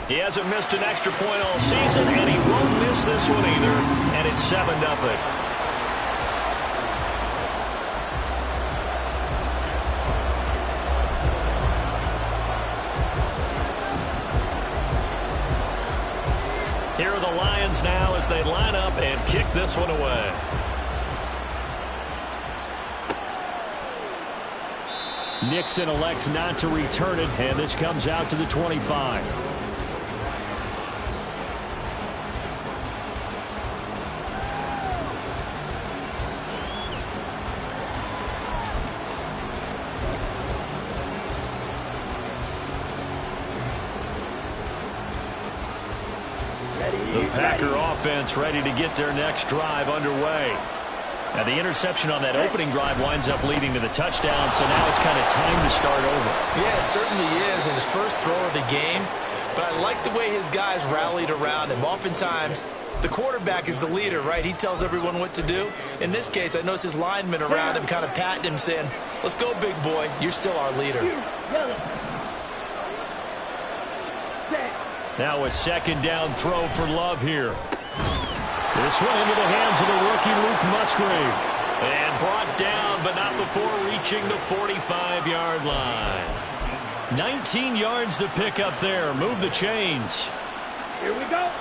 He hasn't missed an extra point all season, and he won't miss this one either, and it's 7-0. Here are the Lions now as they line up and kick this one away. Nixon elects not to return it, and this comes out to the 25. The Packer offense ready to get their next drive underway. Now, the interception on that opening drive winds up leading to the touchdown, so now it's kind of time to start over. Yeah, it certainly is in his first throw of the game, but I like the way his guys rallied around him. Oftentimes, the quarterback is the leader, right? He tells everyone what to do. In this case, I noticed his linemen around him kind of patting him, saying, let's go, big boy. You're still our leader. Now a second down throw for Love here. This one into the hands of the rookie Luke Musgrave. And brought down, but not before reaching the 45-yard line. 19 yards to pick up there. Move the chains. Here we go.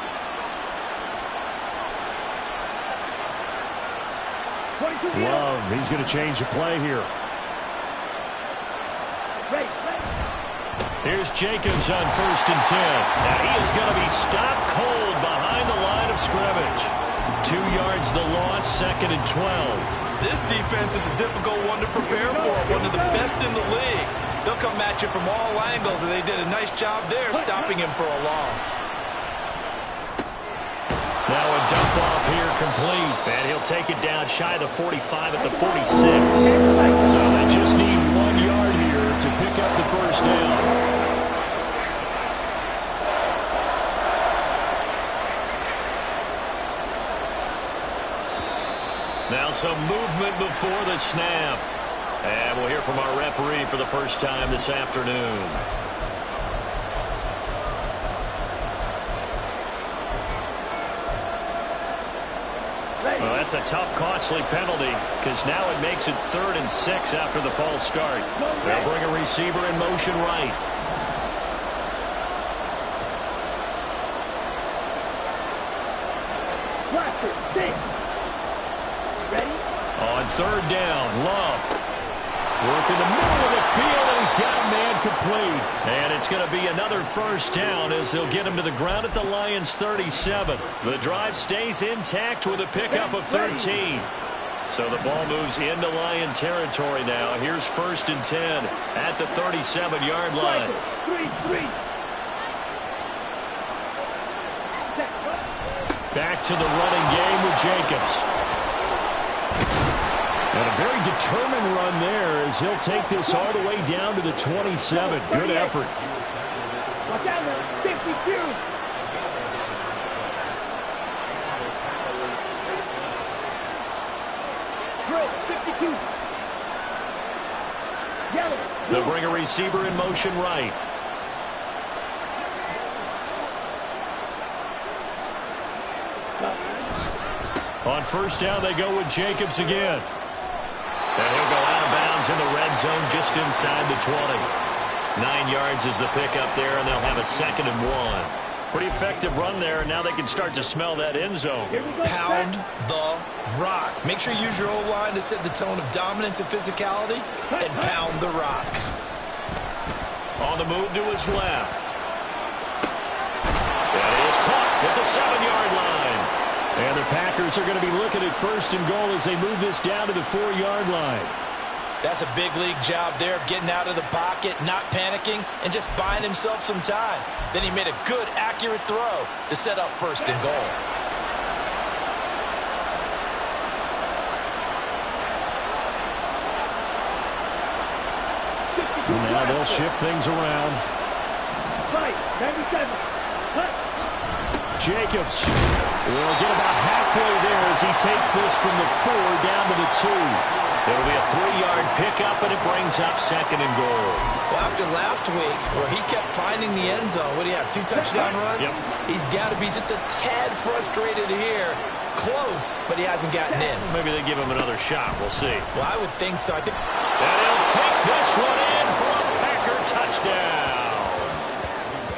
22 Love, he's going to change the play here. Here's Jacobs on 1st and 10. Now he is going to be stopped cold behind the line of scrimmage. 2 yards the loss, 2nd and 12. This defense is a difficult one to prepare for, one of the best in the league. They'll come at you from all angles, and they did a nice job there stopping him for a loss. Now a dump off here complete, and he'll take it down shy of the 45 at the 46. So they just need 1 yard here to pick up the first down. Now some movement before the snap. And we'll hear from our referee for the first time this afternoon. Well, that's a tough, costly penalty because now it makes it 3rd and 6 after the false start. They'll bring a receiver in motion right. On 3rd down, Love. Work in the middle of the field, and he's got a man complete. And it's going to be another first down as they'll get him to the ground at the Lions' 37. The drive stays intact with a pickup of 13. So the ball moves into Lion territory now. Here's 1st and 10 at the 37-yard line. Back to the running game with Jacobs. And a very determined run there as he'll take this all the way down to the 27. Good effort. Watch out now, 52. Yellow. They'll bring a receiver in motion right. On 1st down, they go with Jacobs again. And he'll go out of bounds in the red zone just inside the 20. 9 yards is the pickup there, and they'll have a 2nd and 1. Pretty effective run there, and now they can start to smell that end zone. Pound the rock. Make sure you use your O-line to set the tone of dominance and physicality, and pound the rock. On the move to his left. That is caught at the 7-yard line. And the Packers are going to be looking at 1st and goal as they move this down to the 4-yard line. That's a big league job there of getting out of the pocket, not panicking, and just buying himself some time. Then he made a good, accurate throw to set up 1st and goal. Now they'll shift things around. Right, 97. Jacobs. We'll get about halfway there as he takes this from the 4 down to the 2. It'll be a 3-yard pickup, and it brings up 2nd and goal. Well, after last week, where he kept finding the end zone, what do you have, 2 touchdown runs? Yep. He's got to be just a tad frustrated here. Close, but he hasn't gotten in. Maybe they give him another shot. We'll see. Well, I would think so. I think. And he'll take this one in for a Packer touchdown.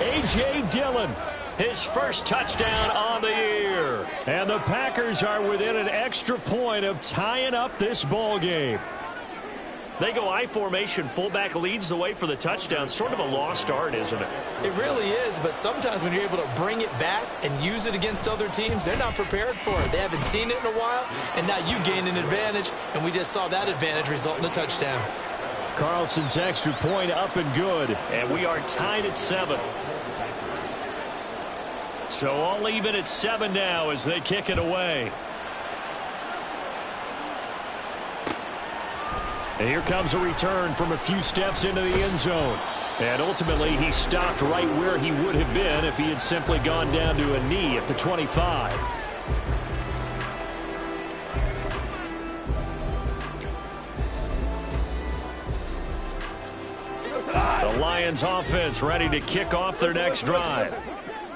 A.J. Dillon, his first touchdown on the year. And the Packers are within an extra point of tying up this ball game. They go I formation. Fullback leads the way for the touchdown. Sort of a lost art, isn't it? It really is, but sometimes when you're able to bring it back and use it against other teams, they're not prepared for it. They haven't seen it in a while, and now you gain an advantage, and we just saw that advantage result in a touchdown. Carlson's extra point up and good, and we are tied at 7. So all even at 7 now as they kick it away. And here comes a return from a few steps into the end zone. And ultimately, he stopped right where he would have been if he had simply gone down to a knee at the 25. The Lions offense ready to kick off their next drive.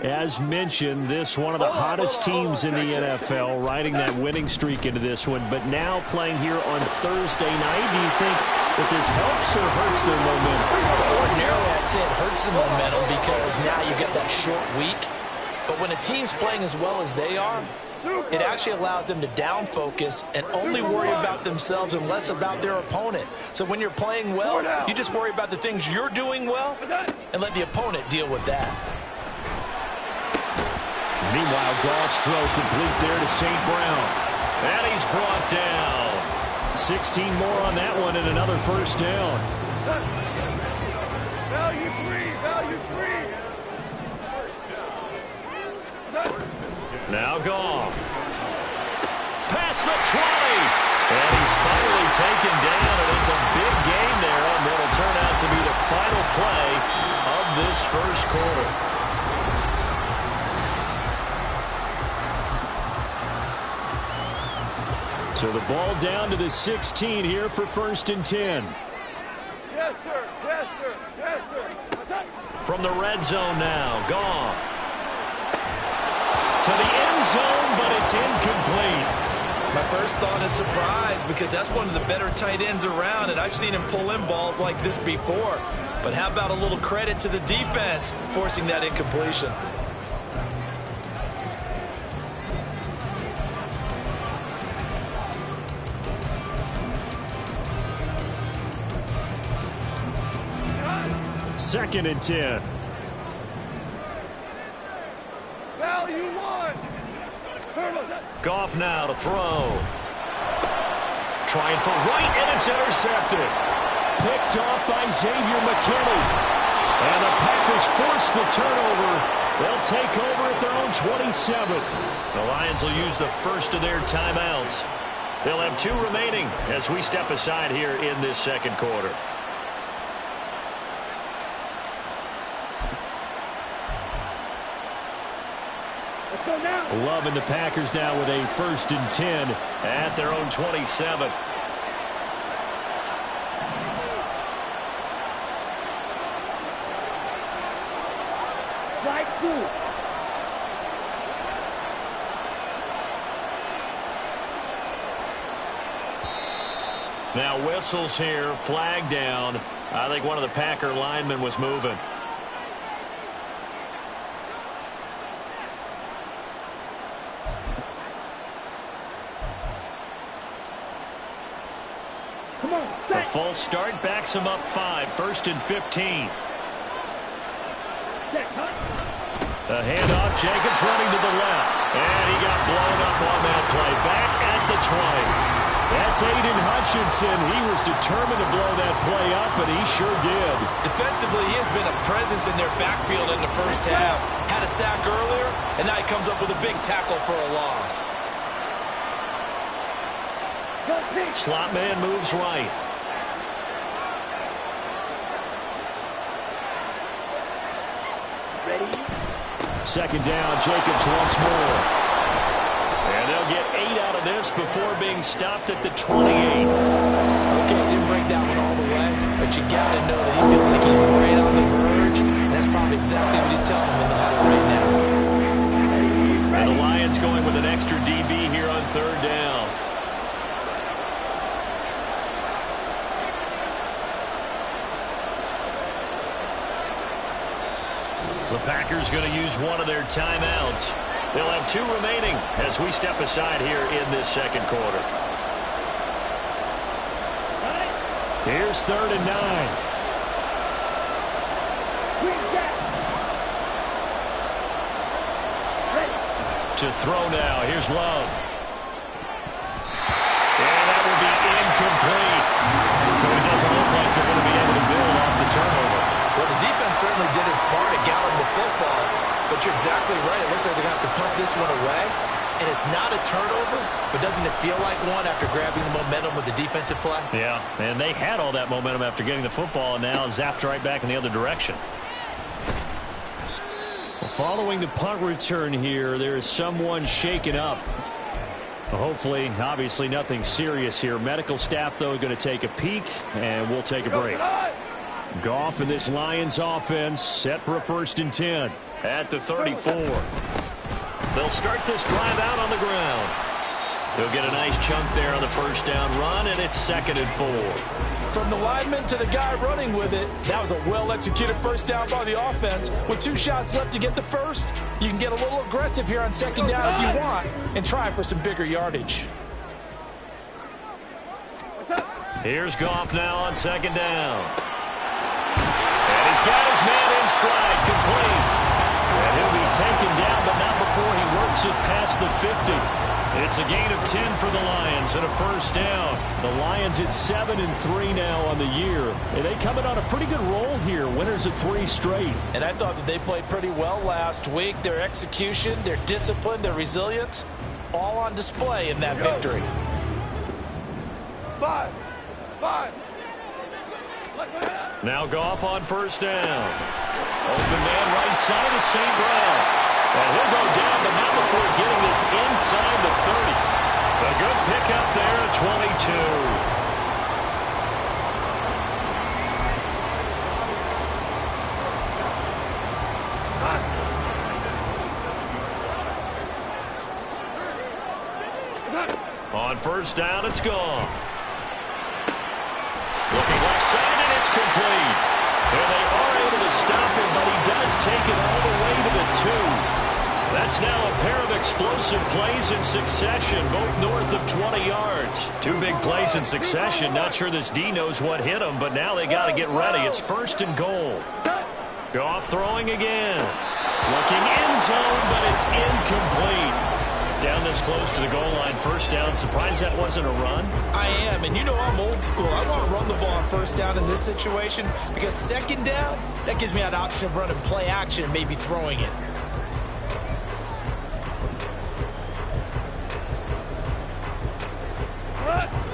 As mentioned, this one of the hottest teams in the NFL, riding that winning streak into this one, but now playing here on Thursday night. Do you think that this helps or hurts their momentum? Ordinarily, I'd say it hurts the momentum because now you get that short week. But when a team's playing as well as they are, it actually allows them to down focus and only worry about themselves and less about their opponent. So when you're playing well, you just worry about the things you're doing well and let the opponent deal with that. Meanwhile, Goff's throw complete there to St. Brown. And he's brought down. 16 more on that one and another first down. Value free. Now Goff. Past the 20. And he's finally taken down, and it's a big gain there on what will turn out to be the final play of this first quarter. So the ball down to the 16 here for 1st and 10. Yes, sir. From the red zone now, Goff. To the end zone, but it's incomplete. My first thought is surprise because that's one of the better tight ends around, and I've seen him pull in balls like this before. But how about a little credit to the defense forcing that incompletion? Second and 10. Value one. Goff now to throw. Trying for right, and it's intercepted. Picked off by Xavier McKinney. And the Packers force the turnover. They'll take over at their own 27. The Lions will use the first of their timeouts. They'll have 2 remaining as we step aside here in this second quarter. Love and the Packers now with a 1st and 10 at their own 27. Strike 2. Now whistles here, flag down. I think one of the Packer linemen was moving. The false start backs him up 5. 1st and 15. A handoff. Jacobs running to the left. And he got blown up on that play. Back at the 20. That's Aiden Hutchinson. He was determined to blow that play up, and he sure did. Defensively, he has been a presence in their backfield in the first half. Had a sack earlier, and now he comes up with a big tackle for a loss. Slot man moves right. Ready? Second down, Jacobs once more. And they'll get 8 out of this before being stopped at the 28. Okay, he didn't break that one all the way, but you got to know that he feels like he's right on the verge, and that's probably exactly what he's telling him in the huddle right now. And the Lions going with an extra DB here on 3rd down. The Packers going to use one of their timeouts. They'll have 2 remaining as we step aside here in this second quarter. Here's 3rd and 9. To throw now. Here's Love. And that will be incomplete. So it doesn't look like they're going to be able to build off the turnover. Well, the defense certainly did its part at galloping the football, but you're exactly right. It looks like they're going to have to punt this one away. And it's not a turnover, but doesn't it feel like one after grabbing the momentum with the defensive play? Yeah, and they had all that momentum after getting the football, and now zapped right back in the other direction. Well, following the punt return here, there is someone shaken up. Well, hopefully, obviously, nothing serious here. Medical staff, though, going to take a peek, and we'll take a break. Goff and this Lions offense set for a 1st and 10 at the 34. They'll start this drive out on the ground. They'll get a nice chunk there on the 1st down run, and it's 2nd and 4. From the lineman to the guy running with it, that was a well-executed 1st down by the offense. With 2 shots left to get the 1st, you can get a little aggressive here on 2nd down if you want and try for some bigger yardage. Here's Goff now on 2nd down. And he's got his man in stride, complete. And he'll be taken down, but not before he works it past the 50. It's a gain of 10 for the Lions and a 1st down. The Lions at 7-3 now on the year. And they coming on a pretty good roll here. Winners of 3 straight. And I thought that they played pretty well last week. Their execution, their discipline, their resilience, all on display in that victory. 5. Now Goff on 1st down. Open man right side of St. Brown. And he'll go down, but not before getting this inside the 30. A good pickup there at 22. On 1st down, it's gone. Looking left side, and it's complete. And they are able to stop him, but he does take it all the way to the 2. That's now a pair of explosive plays in succession, both north of 20 yards. 2 big plays in succession. Not sure this D knows what hit him, but now they got to get ready. It's 1st and goal. Goff throwing again. Looking end zone, but it's incomplete. Down this close to the goal line, 1st down. Surprised that wasn't a run? I am, and you know I'm old school. I want to run the ball on 1st down in this situation because 2nd down, that gives me an option of running play action and maybe throwing it.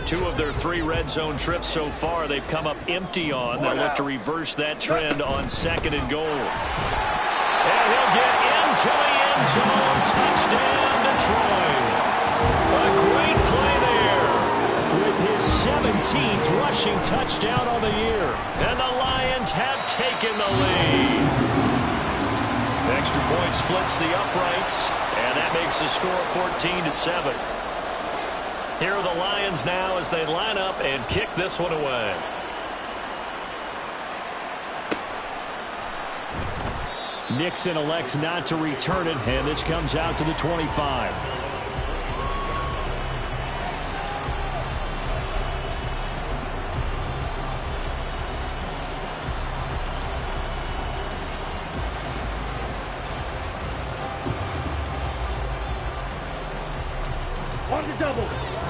Two of their 3 red zone trips so far, they've come up empty on. They'll look to reverse that trend on 2nd and goal. And he'll get into the end zone. Touchdown, Detroit. A great play there with his 17th rushing touchdown on the year. And the Lions have taken the lead. Extra point splits the uprights, and that makes the score 14-7. Here are the Lions now as they line up and kick this one away. Nixon elects not to return it, and this comes out to the 25.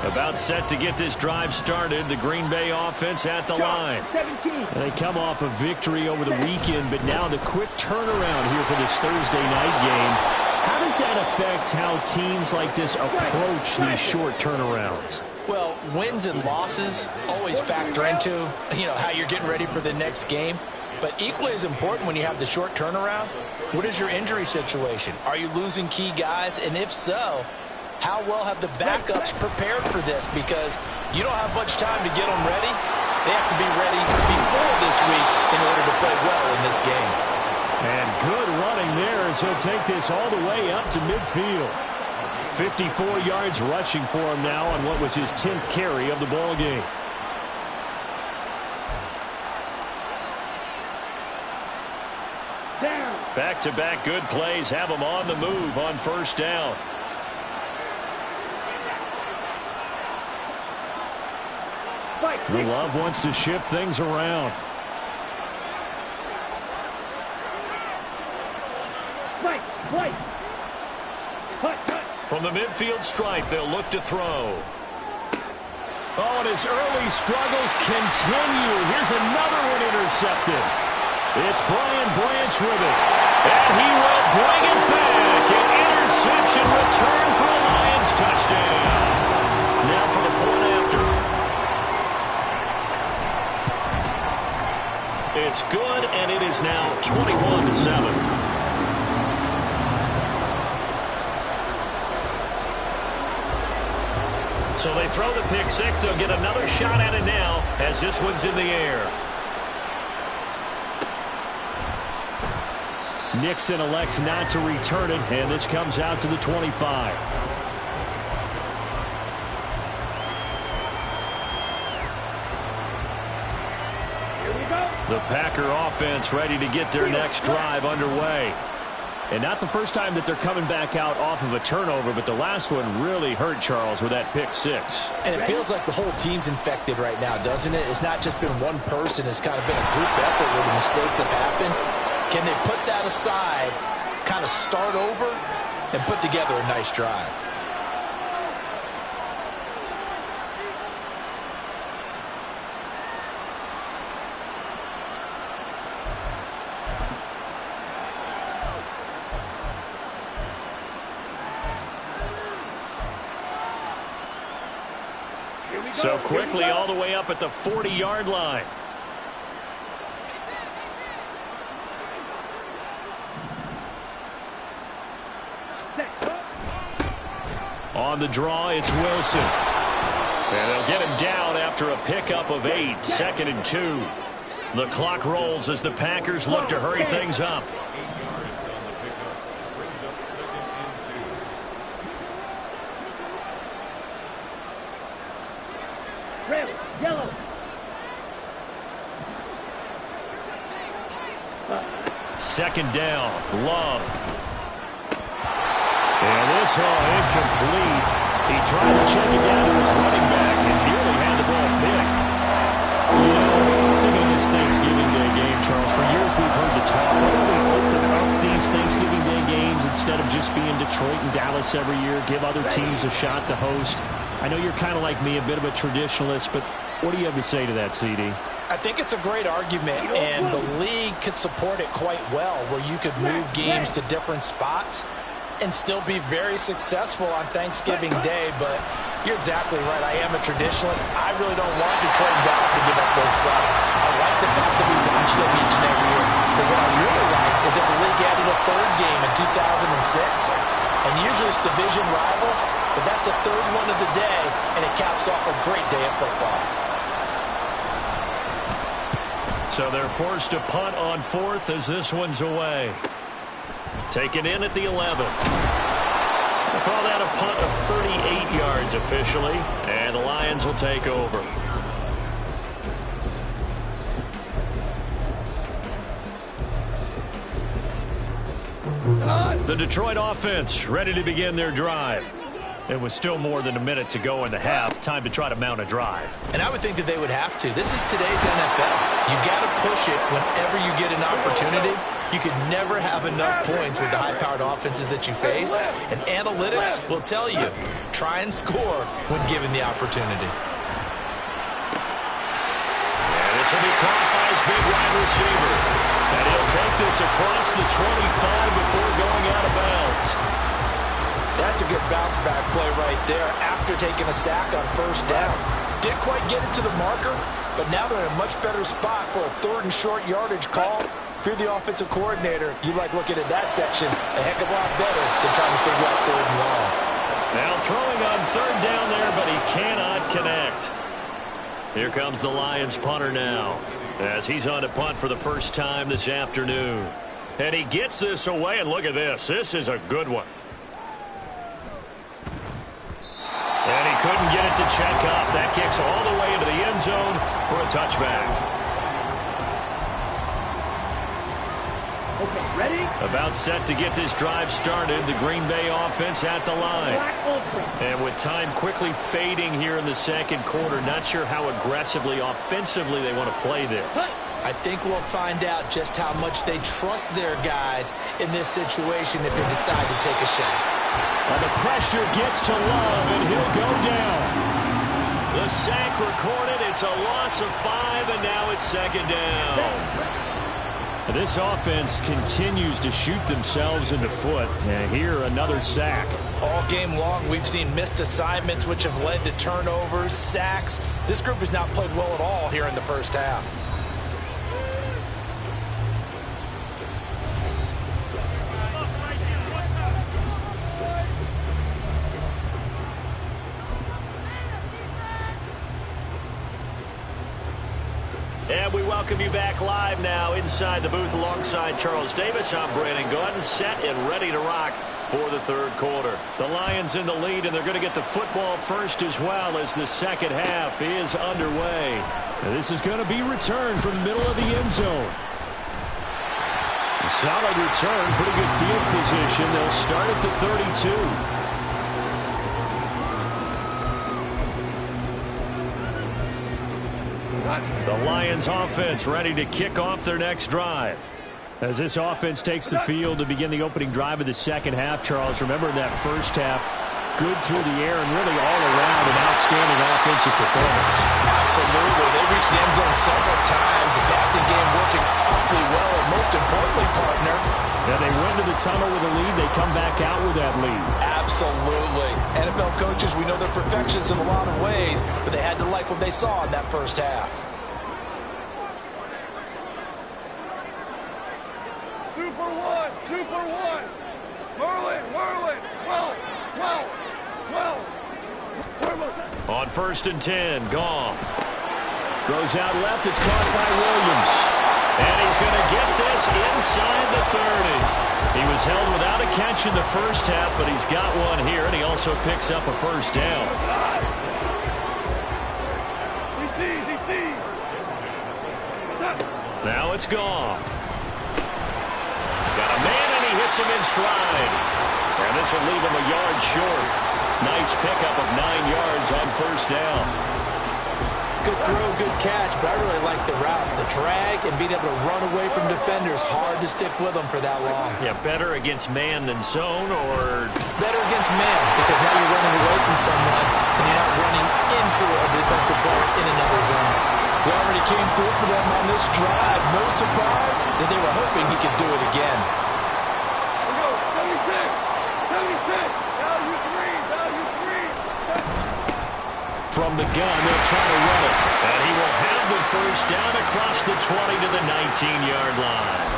About set to get this drive started. The Green Bay offense at the line. They come off a victory over the weekend, but now the quick turnaround here for this Thursday night game. How does that affect how teams like this approach these short turnarounds? Well, wins and losses always factor into, how you're getting ready for the next game. But equally as important when you have the short turnaround, what is your injury situation? Are you losing key guys? And if so, How well have the backups prepared for this? Because you don't have much time to get them ready. They have to be ready before this week in order to play well in this game. And good running there as he'll take this all the way up to midfield. 54 yards rushing for him now on what was his 10th carry of the ball game. Back-to-back good plays have him on the move on first down. Love wants to shift things around. From the midfield stripe, they'll look to throw. Oh, and his early struggles continue. Here's another one intercepted. It's Brian Branch with it. And he will bring it back. An interception return for a Lions touchdown. Now for the point after. It's good, and it is now 21-7. So they throw the pick six. They'll get another shot at it now as this one's in the air. Nixon elects not to return it, and this comes out to the 25. The Packer offense ready to get their next drive underway. And not the first time that they're coming back out off of a turnover, but the last one really hurt Charles with that pick six. And it feels like the whole team's infected right now, doesn't it? It's not just been one person. It's kind of been a group effort where the mistakes have happened. Can they put that aside, kind of start over, and put together a nice drive? So quickly all the way up at the 40-yard line. On the draw, it's Wilson. And they'll get him down after a pickup of 8, 2nd and 2. The clock rolls as the Packers look to hurry things up. Yellow. Second down, Love. And this one incomplete. He tried to check it down to his running back and nearly had the ball picked. You know, thinking of this Thanksgiving Day game, Charles, for years we've heard the talk. Why don't we open up these Thanksgiving Day games instead of just being Detroit and Dallas every year, give other teams a shot to host? I know you're kind of like me, a bit of a traditionalist, but what do you have to say to that, CD? I think it's a great argument, and the league could support it quite well, where you could move games to different spots and still be very successful on Thanksgiving Day. But you're exactly right. I am a traditionalist. I really don't want Detroit and Dallas to give up those slots. I like the fact that we watch them each and every year. But what I really like is that the league added a third game in 2006. And usually it's division rivals, but that's the third one of the day, and it caps off a great day of football. So they're forced to punt on 4th as this one's away. Taken in at the 11. We'll call that a punt of 38 yards officially, and the Lions will take over. The Detroit offense ready to begin their drive. It was still more than a minute to go in the half. Time to try to mount a drive. And I would think that they would have to. This is today's NFL. You got to push it whenever you get an opportunity. You could never have enough points with the high-powered offenses that you face. And analytics will tell you, try and score when given the opportunity. And this will be caught by his big wide receiver. And he'll take this across the 25 before going out of bounds. That's a good bounce-back play right there after taking a sack on first down. Didn't quite get it to the marker, but now they're in a much better spot for a 3rd and short yardage call. If you're the offensive coordinator, you like looking at that section a heck of a lot better than trying to figure out 3rd and long. Now throwing on third down there, but he cannot connect. Here comes the Lions punter now, as he's on to punt for the first time this afternoon. And he gets this away, and look at this. This is a good one. And he couldn't get it to check up. That kicks all the way into the end zone for a touchback. Okay, ready? About set to get this drive started. The Green Bay offense at the line. And with time quickly fading here in the second quarter, not sure how aggressively, offensively they want to play this. I think we'll find out just how much they trust their guys in this situation if they decide to take a shot. And the pressure gets to Love, and he'll go down. The sack recorded. It's a loss of 5, and now it's second down. This offense continues to shoot themselves in the foot. And here, another sack. All game long, we've seen missed assignments, which have led to turnovers, sacks. This group has not played well at all here in the first half. And we welcome you back live now inside the booth alongside Charles Davis. I'm Brandon Gaudin, set and ready to rock for the third quarter. The Lions in the lead, and they're going to get the football first as well as the second half is underway. And this is going to be returned from the middle of the end zone. A solid return, pretty good field position. They'll start at the 32. The Lions offense ready to kick off their next drive. As this offense takes the field to begin the opening drive of the second half, Charles, remember in that first half, good through the air and really all around an outstanding offensive performance. Absolutely. They reached the end zone several times. The passing game working awfully well, and most importantly, partner. And they went to the tunnel with a lead. They come back out with that lead. Absolutely. NFL coaches, we know they're perfectionists in a lot of ways, but they had to like what they saw in that first half. Super one. Merlin, 12. On 1st and 10, Goff. Throws out left. It's caught by Williams. And he's going to get this inside the 30. He was held without a catch in the first half, but he's got one here, and he also picks up a first down. Now it's Goff. Got a man, and he hits him in stride. And this will leave him a yard short. Nice pickup of 9 yards on first down. Good throw, good catch, but I really like the route. The drag and being able to run away from defenders. Hard to stick with them for that long. Yeah, better against man than zone, or? Better against man, because now you're running away from someone, and you're not running into a defensive player in another zone. He already came through for them on this drive. No surprise that they were hoping he could do it again. Here we go, 76. Value three. From the gun, they'll try to run it. And he will have the first down across the 20 to the 19-yard line.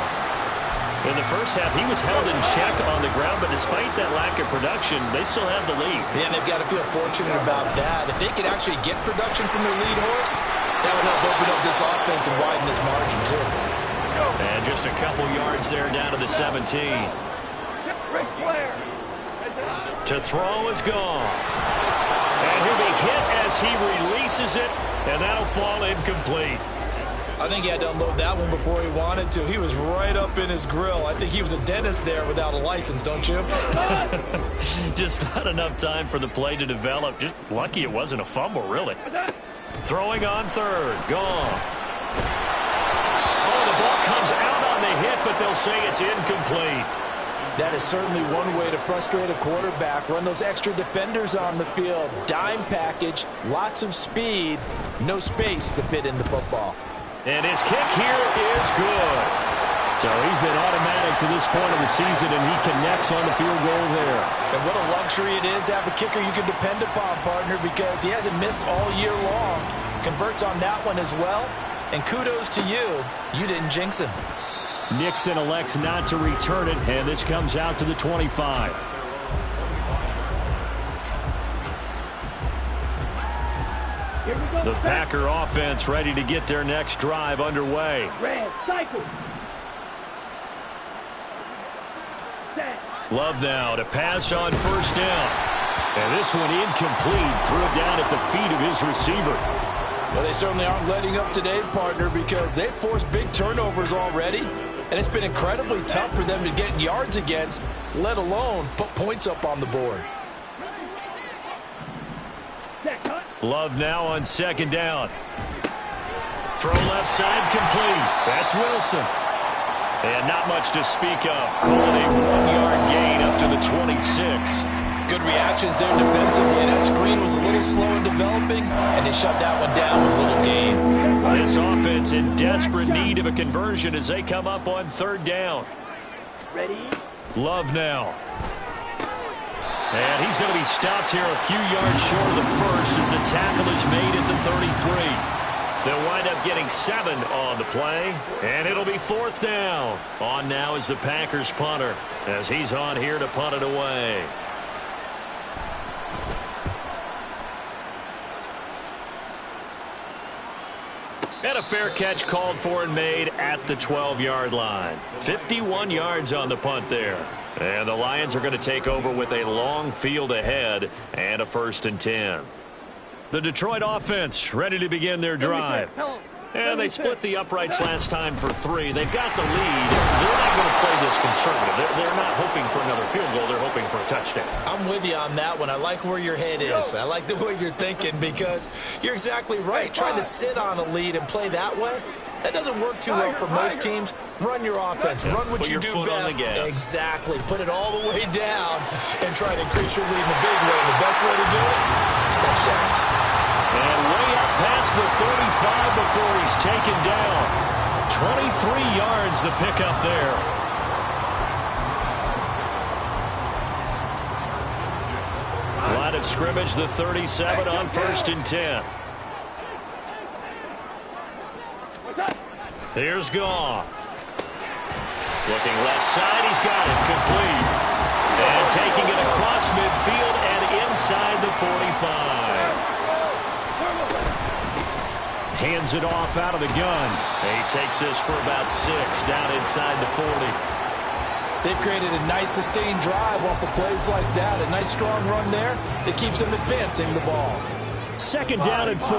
In the first half, he was held in check on the ground, but despite that lack of production, they still have the lead. Yeah, and they've got to feel fortunate about that. If they could actually get production from their lead horse, that would help open up this offense and widen this margin, too. And just a couple yards there down to the 17. To throw is gone. And he'll be hit as he releases it, and that'll fall incomplete. I think he had to unload that one before he wanted to. He was right up in his grill. I think he was a dentist there without a license, don't you? Just not enough time for the play to develop. Just lucky it wasn't a fumble, really. Throwing on third. Goff. Oh, the ball comes out on the hit, but they'll say it's incomplete. That is certainly one way to frustrate a quarterback. Run those extra defenders on the field. Dime package, lots of speed, no space to fit in the football. And his kick here is good. So he's been automatic to this point of the season, and he connects on the field goal there. And what a luxury it is to have a kicker you can depend upon, partner, because he hasn't missed all year long. Converts on that one as well. And kudos to you. You didn't jinx him. Nixon elects not to return it, and this comes out to the 25. The Packer offense ready to get their next drive underway. Red, cycle. Set. Love now to pass on first down. And this one incomplete. Threw it down at the feet of his receiver. Well, they certainly aren't letting up today, partner, because they've forced big turnovers already. And it's been incredibly tough for them to get yards against, let alone put points up on the board. Set, cut. Love now on second down. Throw left side complete. That's Wilson. And not much to speak of. Calling a 1-yard gain up to the 26. Good reactions there defensively. That screen was a little slow in developing, and they shut that one down with a little gain. This offense in desperate need of a conversion as they come up on third down. Ready. Love now. And he's going to be stopped here a few yards short of the first as the tackle is made at the 33. They'll wind up getting 7 on the play, and it'll be fourth down. On now is the Packers punter as he's on here to punt it away. And a fair catch called for and made at the 12-yard line. 51 yards on the punt there. And the Lions are going to take over with a long field ahead and a 1st and 10. The Detroit offense ready to begin their drive. And they split the uprights last time for 3. They've got the lead. They're not going to play this conservative. They're not hoping for another field goal. They're hoping for a touchdown. I'm with you on that one. I like where your head is. I like the way you're thinking because you're exactly right. Trying to sit on a lead and play that way, that doesn't work too well for most teams. Run your offense. Run what you do best. Exactly. Put it all the way down and try to increase your lead in a big way. The best way to do it, touchdowns. And way up past the 35 before he's taken down. 23 yards the pickup there. Line of scrimmage, the 37 on 1st and 10. Here's Goff. Looking left side, he's got it complete. And taking it across midfield and inside the 45. Hands it off out of the gun. He takes this for about 6 down inside the 40. They've created a nice sustained drive off of plays like that. A nice strong run there that keeps them advancing the ball. 2nd down and 4.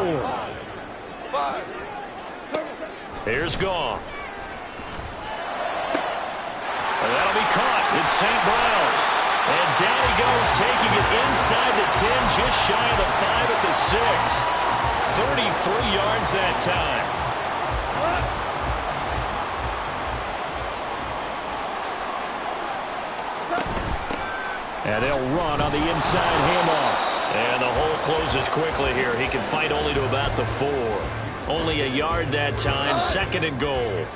Here's Goff. And that'll be caught. It's St. Brown. And down he goes, taking it inside the 10, just shy of the 5 at the 6. 33 yards that time. And they'll run on the inside handoff. And the hole closes quickly here. He can fight only to about the 4. Only a yard that time. 2nd and goal.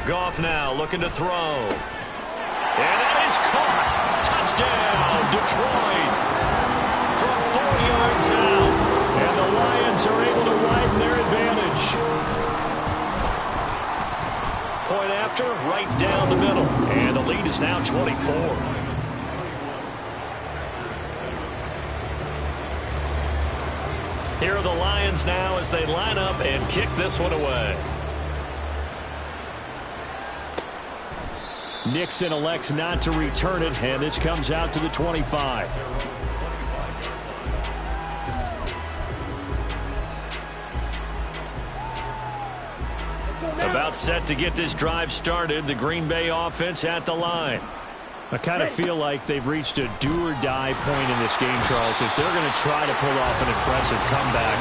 Goff now looking to throw. And that is caught. Touchdown, Detroit. From 4 yards out. And the Lions are able to widen their advantage. Point after, right down the middle. And the lead is now 24. Here are the Lions now as they line up and kick this one away. Nixon elects not to return it, and this comes out to the 25. About set to get this drive started, the Green Bay offense at the line. I kind of feel like they've reached a do-or-die point in this game, Charles. If they're going to try to pull off an impressive comeback,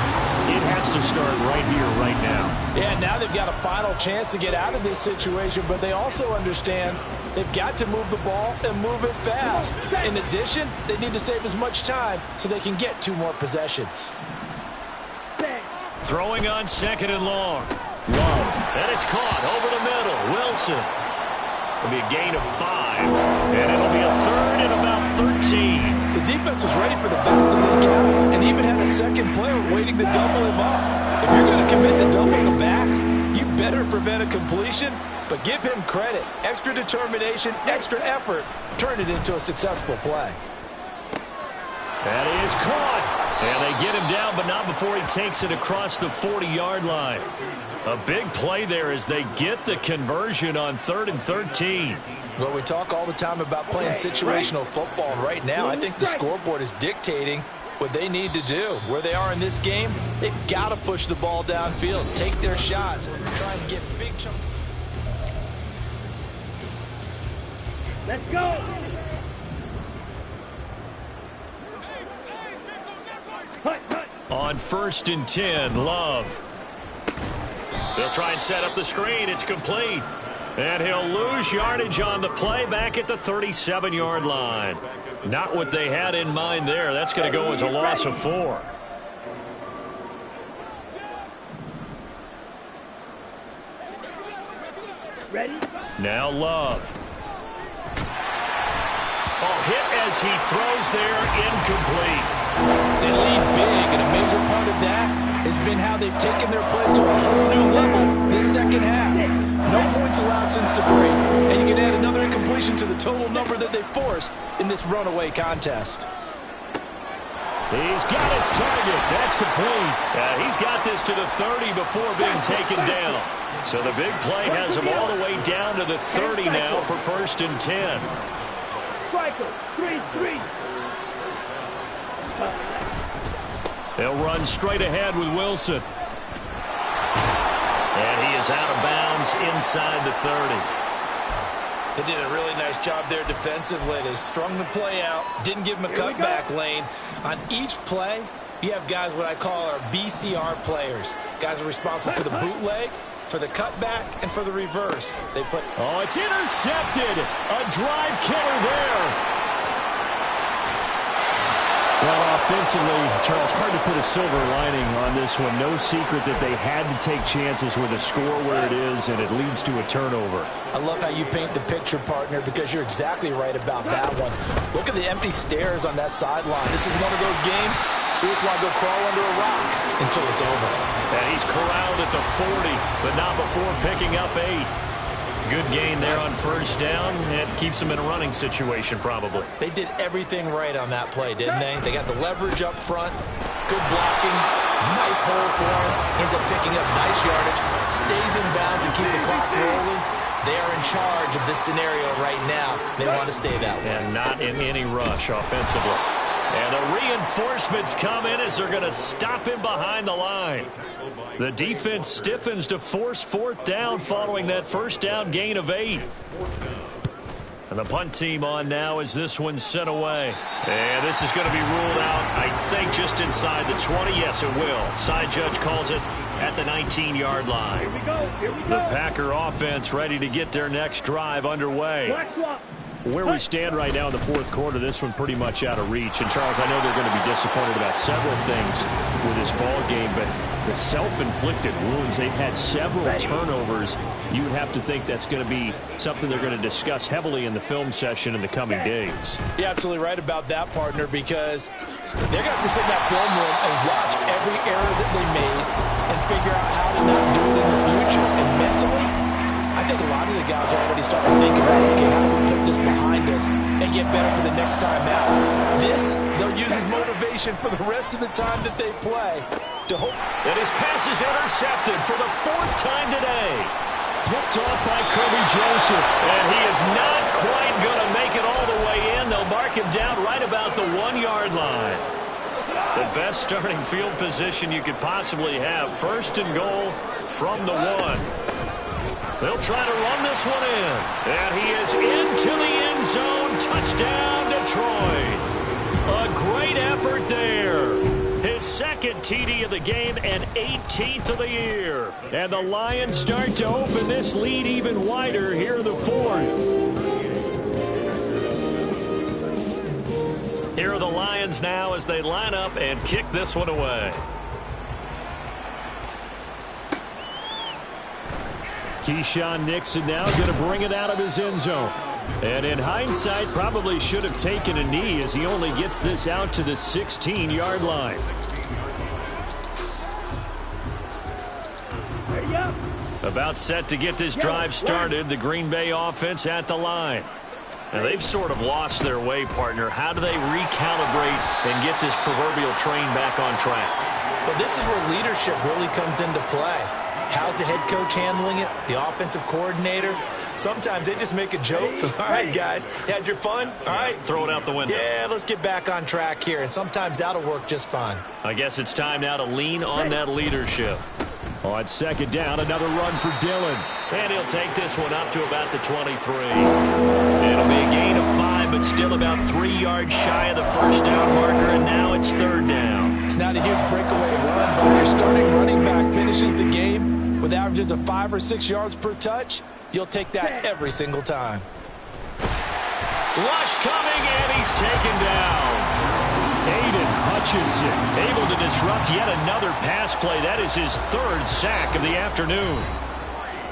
it has to start right here, right now. Yeah, now they've got a final chance to get out of this situation, but they also understand they've got to move the ball and move it fast. In addition, they need to save as much time so they can get 2 more possessions. Throwing on 2nd and long. Love. And it's caught over the middle. Wilson. It'll be a gain of 5. And it'll be a 3rd and about 13. The defense was ready for the back to leak out and even had a second player waiting to double him up. If you're going to commit to doubling him back, you better prevent a completion, but give him credit. Extra determination, extra effort, turn it into a successful play. That is caught. And they get him down, but not before he takes it across the 40-yard line. A big play there as they get the conversion on 3rd and 13. Well, we talk all the time about playing situational football. And right now, I think the scoreboard is dictating what they need to do. Where they are in this game, they've got to push the ball downfield, take their shots, try and get big chunks. Let's go. Cut. On 1st and 10, Love. They'll try and set up the screen. It's complete. And he'll lose yardage on the play back at the 37-yard line. Not what they had in mind there. That's going to go as a loss of 4. Ready? Now Love. Oh, hit as he throws there, incomplete. They lead big, and a major part of that has been how they've taken their play to a whole new level this second half. No points allowed since the break, and you can add another incompletion to the total number that they forced in this runaway contest. He's got his target. That's complete. He's got this to the 30 before being taken down. So the big play has him all the way down to the 30 now for 1st and 10. Striker, 3-3. They'll run straight ahead with Wilson. And he is out of bounds inside the 30. They did a really nice job there defensively. They strung the play out, didn't give him a cutback lane. On each play, you have guys what I call our BCR players. Guys are responsible for the bootleg, for the cutback, and for the reverse. They put... Oh, it's intercepted. A drive killer there. Well, offensively, Charles, hard to put a silver lining on this one. No secret that they had to take chances with a score where it is, and it leads to a turnover. I love how you paint the picture, partner, because you're exactly right about that one. Look at the empty stairs on that sideline. This is one of those games you just want to go crawl under a rock until it's over. And he's corralled at the 40, but not before picking up 8. Good gain there on 1st down. It keeps them in a running situation, probably. They did everything right on that play, didn't they? They got the leverage up front, good blocking, nice hole for him, ends up picking up nice yardage, stays in bounds and keeps the clock rolling. They are in charge of this scenario right now. They want to stay that way. And not in any rush offensively. And the reinforcements come in as they're going to stop him behind the line. The defense stiffens to force 4th down following that 1st down gain of 8. And the punt team on now as this one's sent away. And this is going to be ruled out, I think, just inside the 20. Yes, it will. Side judge calls it at the 19-yard line. Here we go. The Packer offense ready to get their next drive underway. Black swap. Where we stand right now in the 4th quarter, this one pretty much out of reach. And, Charles, I know they're going to be disappointed about several things with this ball game, but the self-inflicted wounds, they've had several turnovers. You would have to think that's going to be something they're going to discuss heavily in the film session in the coming days. You're absolutely right about that, partner, because they're going to have to sit in that film room and watch every error that they made and figure out how to not do it in the future. And mentally, I think a lot of the guys are already starting to think about, okay, how do we put this behind us and get better for the next time out? This, they'll use as motivation for the rest of the time that they play to hope. And his pass is intercepted for the 4th time today. Picked off by Kirby Joseph. And he is not quite going to make it all the way in. They'll mark him down right about the 1-yard line. The best starting field position you could possibly have. 1st and goal from the 1. They'll try to run this one in. And he is into the end zone. Touchdown, Detroit. A great effort there. His 2nd TD of the game and 18th of the year. And the Lions start to open this lead even wider here in the 4th. Here are the Lions now as they line up and kick this one away. Keyshawn Nixon now going to bring it out of his end zone. And in hindsight, probably should have taken a knee as he only gets this out to the 16-yard line. Ready up. About set to get this drive started. The Green Bay offense at the line. And they've sort of lost their way, partner. How do they recalibrate and get this proverbial train back on track? Well, this is where leadership really comes into play. How's the head coach handling it? The offensive coordinator? Sometimes they just make a joke. All right, guys, you had your fun? All right. Throw it out the window. Yeah, let's get back on track here. And sometimes that'll work just fine. I guess it's time now to lean on that leadership. On second down, another run for Dillon. And he'll take this one up to about the 23. It'll be a gain of 5, but still about 3 yards shy of the first down marker, and now it's third down. It's not a huge breakaway run, but if your starting running back finishes the game with averages of 5 or 6 yards per touch, you'll take that every single time. Rush coming, and he's taken down. Aiden Hutchinson Able to disrupt yet another pass play. That is his 3rd sack of the afternoon.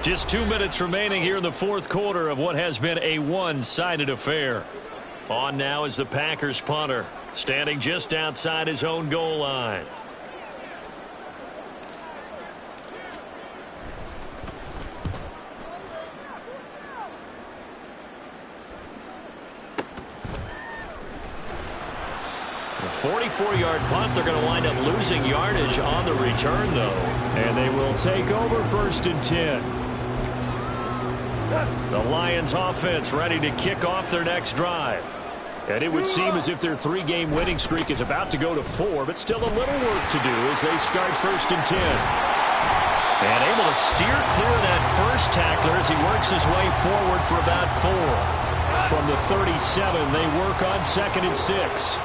Just 2 minutes remaining here in the 4th quarter of what has been a one-sided affair. On now is the Packers punter, standing just outside his own goal line. A 44-yard punt. They're going to wind up losing yardage on the return, though. And they will take over 1st and 10. The Lions offense ready to kick off their next drive. And it would seem as if their 3-game winning streak is about to go to 4, but still a little work to do as they start 1st and 10. And able to steer clear of that first tackler as he works his way forward for about 4. From the 37, they work on 2nd and 6.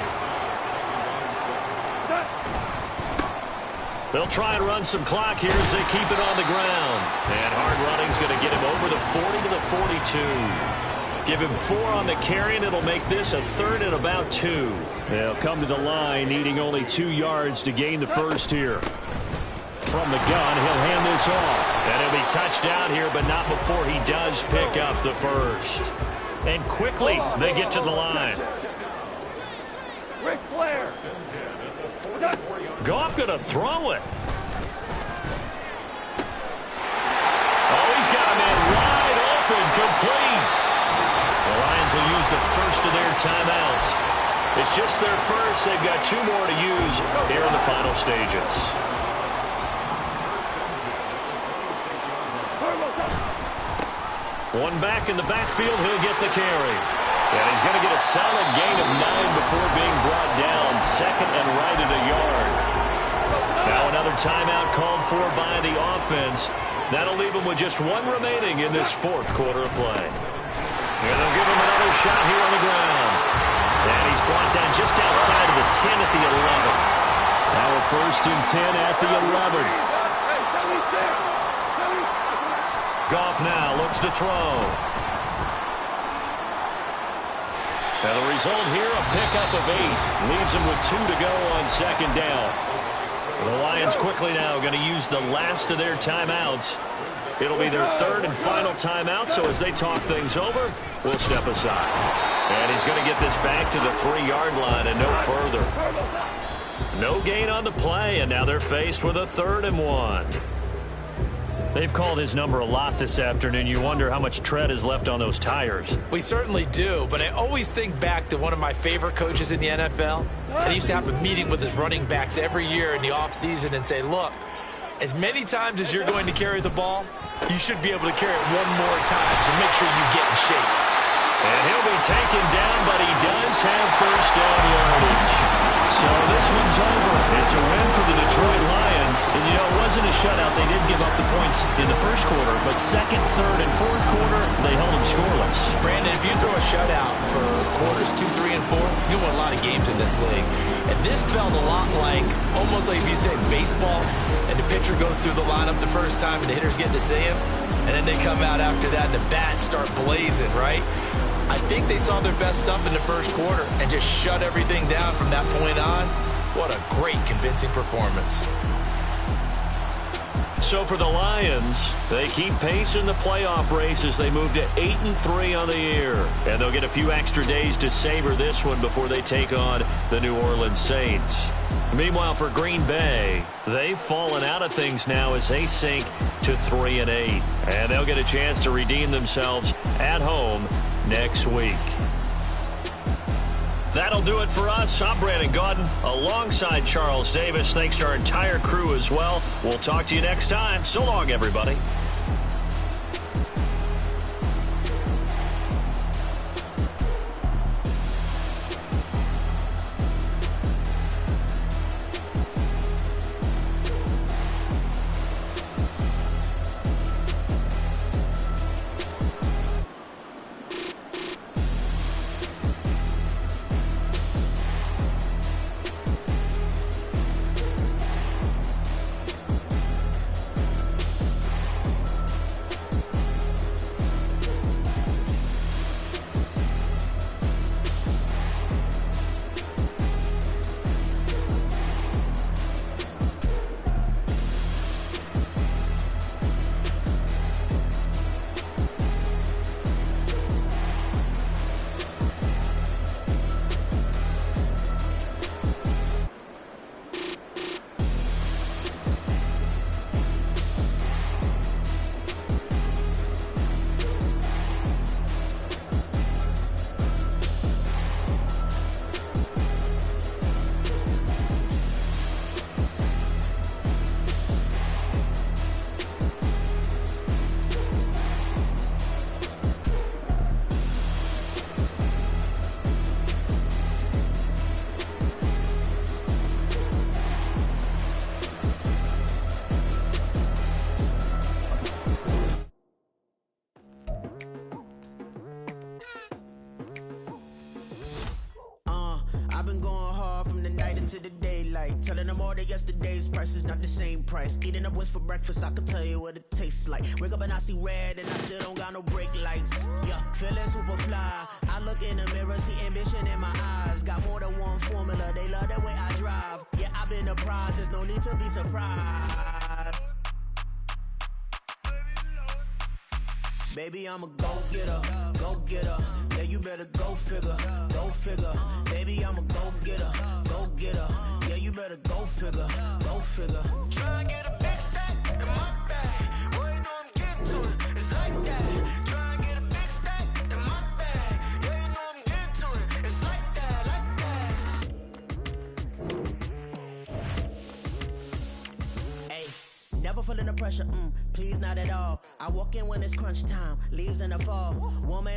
They'll try and run some clock here as they keep it on the ground. And hard running's going to get him over the 40 to the 42. Give him 4 on the carry, and it'll make this a 3rd and about 2. They'll come to the line, needing only 2 yards to gain the first here. From the gun, he'll hand this off. And he'll be touched down here, but not before he does pick up the first. And quickly, they get to the line. Ric Flair. Goff going to throw it. Oh, he's got a man wide open, complete. The Lions will use the first of their timeouts. It's just their first. They've got 2 more to use here in the final stages. One back in the backfield, he'll get the carry. And he's going to get a solid gain of 9 before being brought down. 2nd and right at a yard. Now another timeout called for by the offense. That'll leave him with just 1 remaining in this 4th quarter of play. And they'll give him another shot here on the ground. And he's brought down just outside of the 10 at the 11. Now a 1st and 10 at the 11. Goff now looks to throw. And the result here, a pickup of 8. Leaves him with 2 to go on 2nd down. The Lions quickly now going to use the last of their timeouts. It'll be their 3rd and final timeout, so as they talk things over, we'll step aside. And he's going to get this back to the 3-yard line and no further. No gain on the play, and now they're faced with a 3rd and 1. They've called his number a lot this afternoon. You wonder how much tread is left on those tires. We certainly do, but I always think back to one of my favorite coaches in the NFL. And he used to have a meeting with his running backs every year in the offseason and say, look, as many times as you're going to carry the ball, you should be able to carry it 1 more time, so make sure you get in shape. And he'll be taken down, but he does have first down yardage. So this one's over. It's a win for the Detroit Lions. And, you know, it wasn't a shutout. They did give up the points in the first quarter, but 2nd, 3rd, and 4th quarter, they held them scoreless. Brandon, if you throw a shutout for quarters 2, 3, and 4, you win a lot of games in this league. And this felt a lot like, almost like if you say baseball, and the pitcher goes through the lineup the first time, and the hitters get to see him, and then they come out after that, and the bats start blazing, right? I think they saw their best stuff in the first quarter and just shut everything down from that point on. What a great, convincing performance. So for the Lions, they keep pace in the playoff race as they move to 8-3 on the year. And they'll get a few extra days to savor this one before they take on the New Orleans Saints. Meanwhile, for Green Bay, they've fallen out of things now as they sink to 3-8. And they'll get a chance to redeem themselves at home next week. That'll do it for us. I'm Brandon Gaudin alongside Charles Davis. Thanks to our entire crew as well. We'll talk to you next time. So long, everybody. I've been going hard from the night into the daylight, telling them all that yesterday's price is not the same price. Eating up wings for breakfast, I can tell you what it tastes like. Wake up and I see red and I still don't got no brake lights. Yeah, feeling super fly. I look in the mirror, see ambition in my eyes. Got more than one formula, they love the way I drive. Yeah, I've been apprised, there's no need to be surprised. Baby, I'm a go-getter, go-getter. Yeah, you better go figure, go figure. Baby, I'm a go-getter, go-getter. Yeah, you better go figure, go figure. Try and get a big stack in my bag. Boy, you know I'm getting to it, it's like that. Try and get a big stack in my bag. Yeah, you know I'm getting to it, it's like that, like that. Hey, never feeling the pressure, please not at all. I walk in when it's crunch time, leaves in the fall. Woman